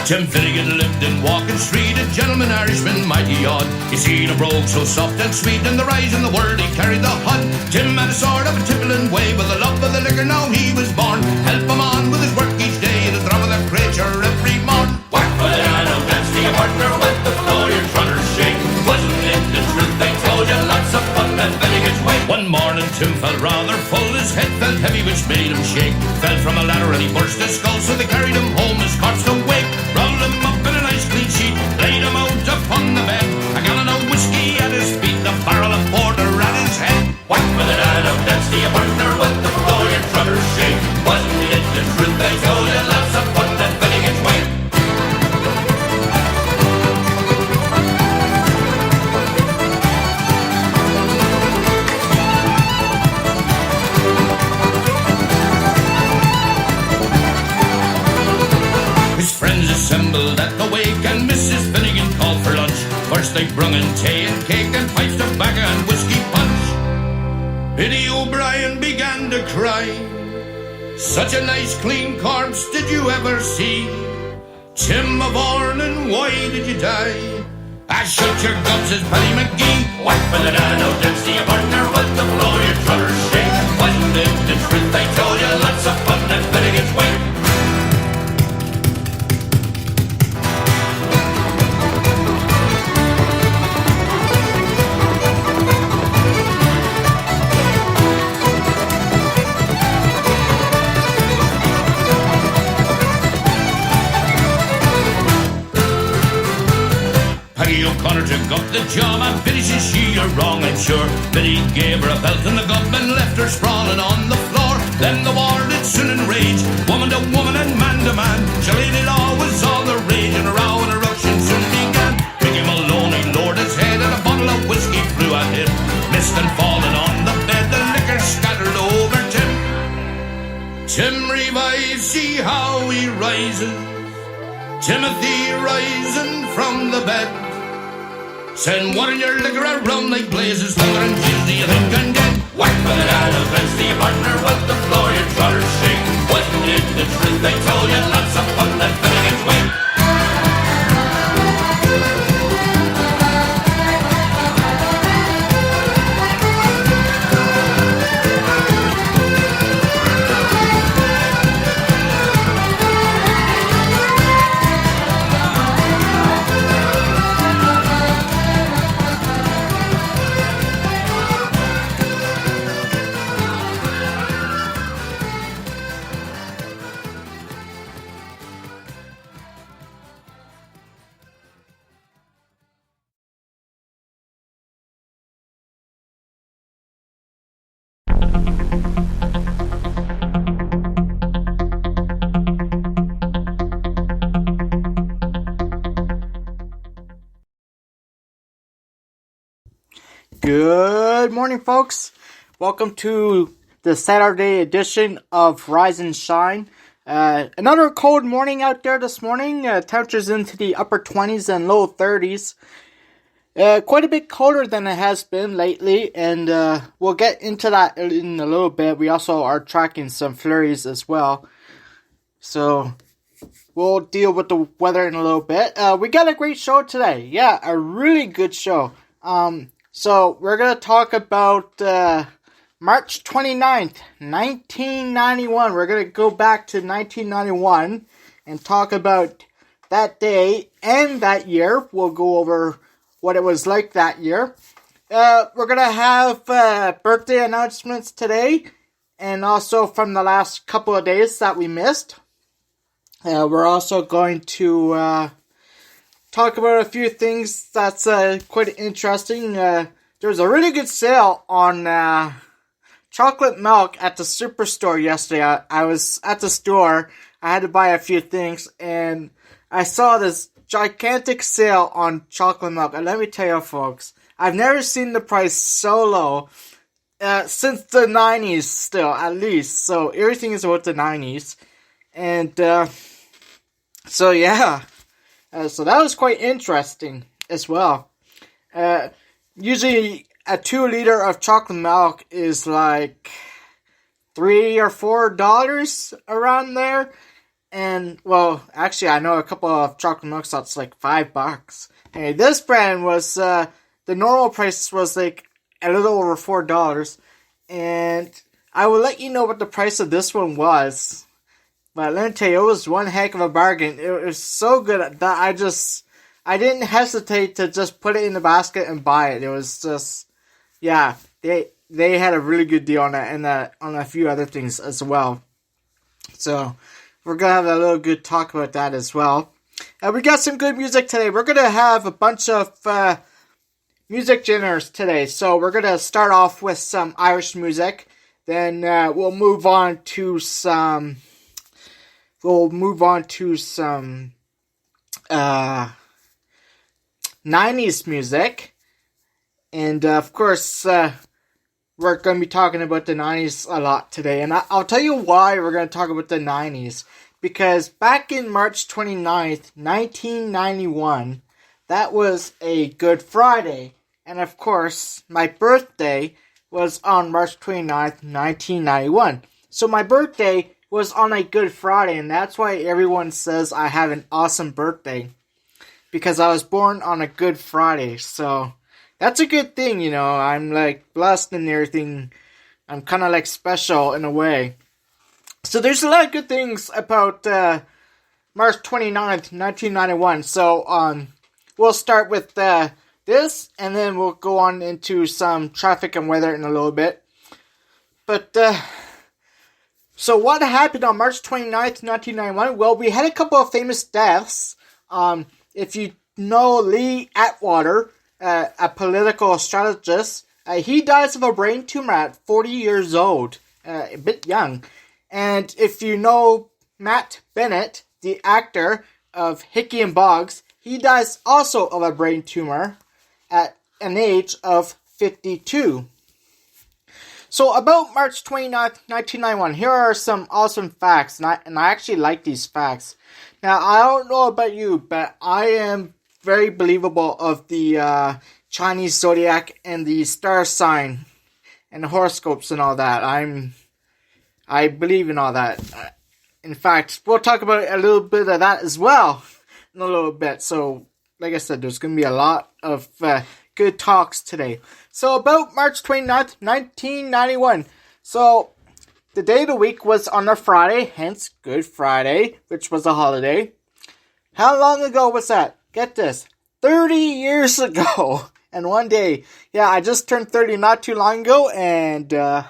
Tim Finnegan lived in Walking Street, a gentleman Irishman, mighty odd. He seen a brogue so soft and sweet, and the rise in the world he carried the hod. Tim had a sort of a tippling way, but the love of the liquor now he was born. Help him on with his work each day, the drum of the creature every morn. Whack for the man who danced to your partner with the floor your trotters shake. Wasn't it the truth they told you? Lots of fun at Finnegan's way. One morning Tim felt rather full, his head felt heavy which made him shake. Fell from a ladder and he burst his skull, so they carried him home, his corpse to wake. Rolled him up in a nice clean sheet, laid him out upon the bed. A gallon of whiskey at his feet, a barrel of porter at his head. Whack with it and out, dance to your partner with the floor your trotters shake. Wasn't it the truth they told you? Lots of fun at Finnegan's way. His friends assembled at the wake, and Mrs. Finnegan called for lunch. First they brung in tea and cake and pipes, tobacco and whiskey punch. Biddy O'Brien began to cry. Such a nice clean corpse did you ever see? Tim of Ornan, why did you die? I shut your guts, says Paddy McGee. Whack for the nano, dance to your partner with the floor your trotters shake. Wasn't it the truth they told you? Lots of fun at Finnegan's way. O'Connor took up the job, and Biddy says she, you're wrong, I'm sure. Biddy gave her a belt in the gub and left her sprawling on the floor. Then the war did soon enrage, woman to woman and man to man. Shillelagh law was all the rage, and a row and a ruction soon began. Mickey Maloney lowered his head, and a bottle of whiskey flew at him. Missed and fallen on the bed, the liquor scattered over Tim. Tim revives, see how he rises. Timothy rising from the bed. Send water in your liquor around like blazes, thunder and cheese, do you think I'm dead? Whack for the dad of Vince, the partner with the floor your trotters shake. Wasn't it the truth they told you? Lots of fun that Finnegan's way. Good morning, folks. Welcome to the Saturday edition of Rise and Shine. Another cold morning out there this morning. Temperatures into the upper 20s and low 30s. Quite a bit colder than it has been lately, and we'll get into that in a little bit. We also are tracking some flurries as well. So we'll deal with the weather in a little bit. We got a great show today. Yeah, a really good show. So we're going to talk about March 29th, 1991. We're going to go back to 1991 and talk about that day and that year. We'll go over what it was like that year. We're going to have birthday announcements today, and also from the last couple of days that we missed. We're also going to talk about a few things that's quite interesting. There was a really good sale on chocolate milk at the superstore yesterday. I was at the store. I had to buy a few things, and I saw this gigantic sale on chocolate milk. And let me tell you, folks, I've never seen the price so low since the 90s still, at least. So everything is about the 90s. And so, yeah. So that was quite interesting as well. Usually a 2 liter of chocolate milk is like $3 or $4 around there. And, well, actually, I know a couple of chocolate milks that's like $5. Hey, this brand was, the normal price was like a little over $4. And I will let you know what the price of this one was. But let me tell you, it was one heck of a bargain. It was so good that I didn't hesitate to just put it in the basket and buy it. It was just, yeah, they had a really good deal on that and on a few other things as well. So we're gonna have a little good talk about that as well. We got some good music today. We're gonna have a bunch of music genres today. So we're gonna start off with some Irish music. Then we'll move on to some 90s music. And of course, we're going to be talking about the 90s a lot today. And I'll tell you why we're going to talk about the 90s. Because back in March 29th, 1991, that was a Good Friday. And of course, my birthday was on March 29th, 1991. So my birthday was on a Good Friday, and that's why everyone says I have an awesome birthday. Because I was born on a Good Friday, so that's a good thing, you know. I'm like blessed and everything. I'm kind of like special in a way. So there's a lot of good things about March 29th, 1991. So we'll start with this, and then we'll go on into some traffic and weather in a little bit. But so what happened on March 29th, 1991? Well, we had a couple of famous deaths. If you know Lee Atwater, a political strategist, he dies of a brain tumor at 40 years old, a bit young. And if you know Matt Bennett, the actor of Hickey and Boggs, he dies also of a brain tumor at an age of 52. So about March 29th, 1991, here are some awesome facts, and I actually like these facts. Now, I don't know about you, but I am very believable of the Chinese zodiac and the star sign and the horoscopes and all that. I believe in all that. In fact, we'll talk about a little bit of that as well in a little bit. So, like I said, there's going to be a lot of good talks today. So about March 29th, 1991. So the day of the week was on a Friday, hence Good Friday, which was a holiday. How long ago was that? Get this, 30 years ago. And one day, yeah, I just turned 30 not too long ago, and look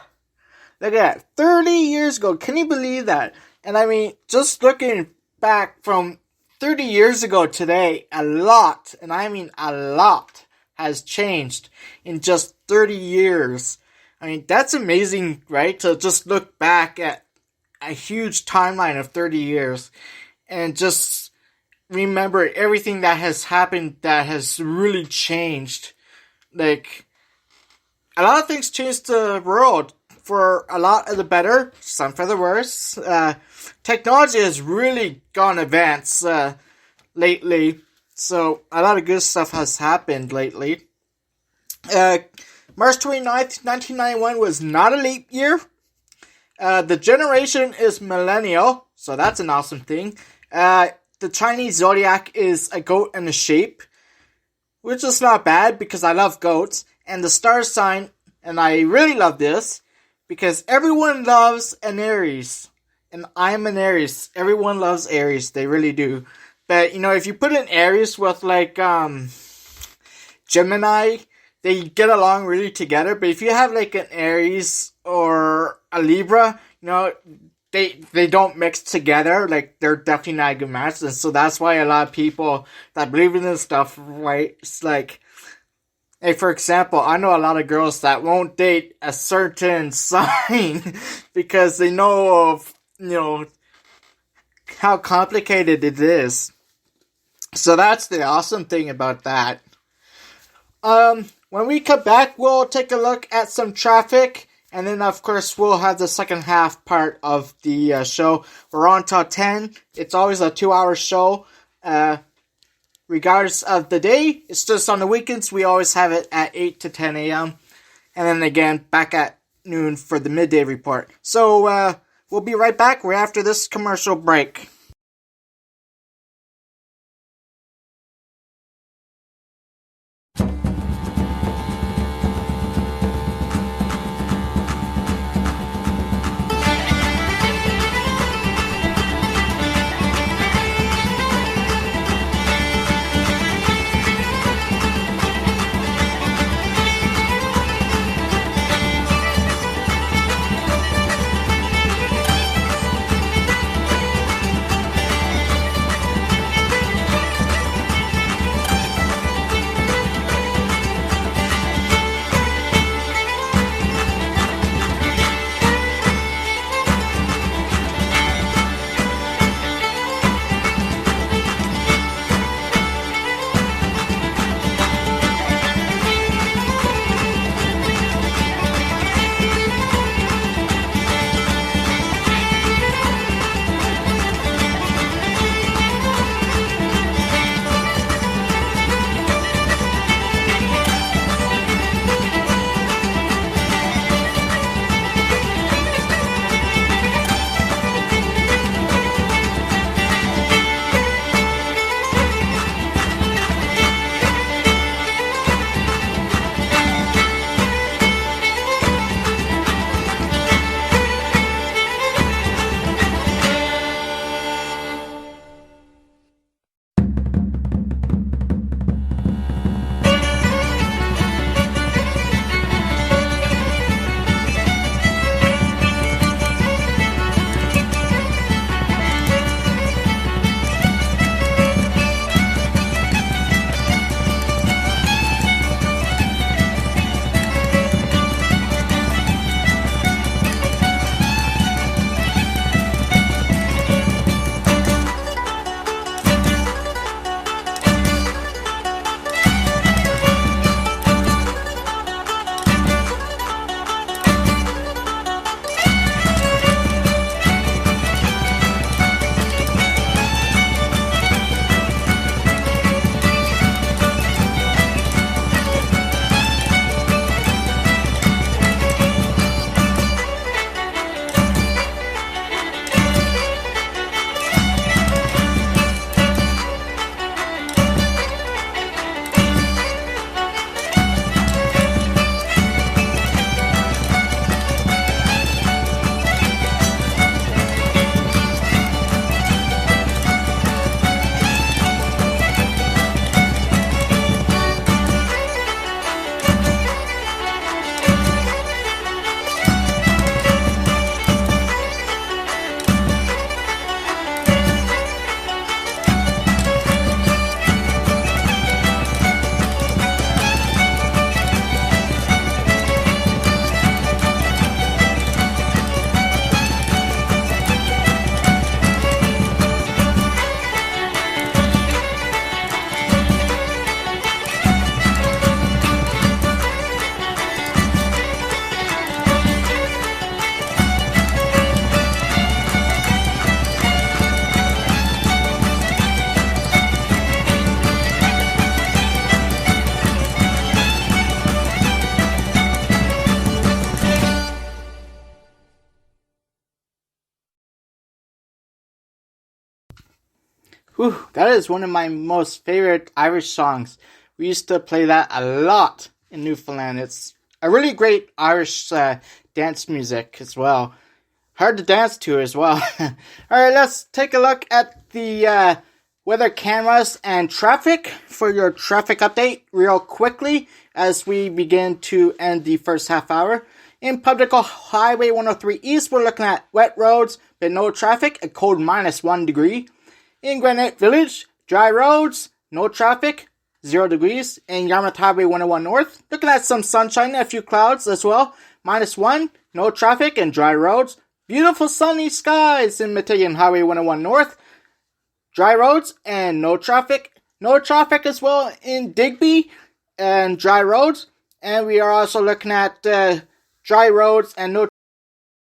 at that, 30 years ago. Can you believe that? And I mean, just looking back from 30 years ago today, a lot, and I mean a lot, has changed in just 30 years. I mean, that's amazing, right? To just look back at a huge timeline of 30 years and just remember everything that has happened that has really changed. Like, a lot of things changed the world for a lot of the better, some for the worse. Technology has really gone advanced lately. So, a lot of good stuff has happened lately. March 29th, 1991 was not a leap year. The generation is millennial, so that's an awesome thing. The Chinese zodiac is a goat and a sheep, which is not bad because I love goats. And the star sign, and I really love this, because everyone loves an Aries. And I'm an Aries. Everyone loves Aries, they really do. But, you know, if you put an Aries with, like, Gemini, they get along really together. But if you have, like, an Aries or a Libra, you know, they don't mix together. Like, they're definitely not a good match. And so that's why a lot of people that believe in this stuff, right, it's like, hey, for example, I know a lot of girls that won't date a certain sign because they know of, you know, how complicated it is. So that's the awesome thing about that. When we come back, we'll take a look at some traffic, and then of course we'll have the second half part of the show. We're on till 10. It's always a 2-hour show. Regardless of the day, it's just on the weekends. We always have it at 8 to 10 a.m. And then again, back at noon for the midday report. So, we'll be right back right after this commercial break. Whew, that is one of my most favorite Irish songs. We used to play that a lot in Newfoundland. It's a really great Irish dance music as well. Hard to dance to as well. Alright, let's take a look at the weather cameras and traffic for your traffic update real quickly as we begin to end the first half hour. In Public Highway 103 East, we're looking at wet roads but no traffic, a cold -1 degree. In Granite Village, dry roads, no traffic, 0 degrees. In Yarmouth Highway 101 North, looking at some sunshine and a few clouds as well, -1, no traffic and dry roads. Beautiful sunny skies in Metighan Highway 101 North, dry roads and no traffic. No traffic as well in Digby and dry roads. And we are also looking at dry roads and no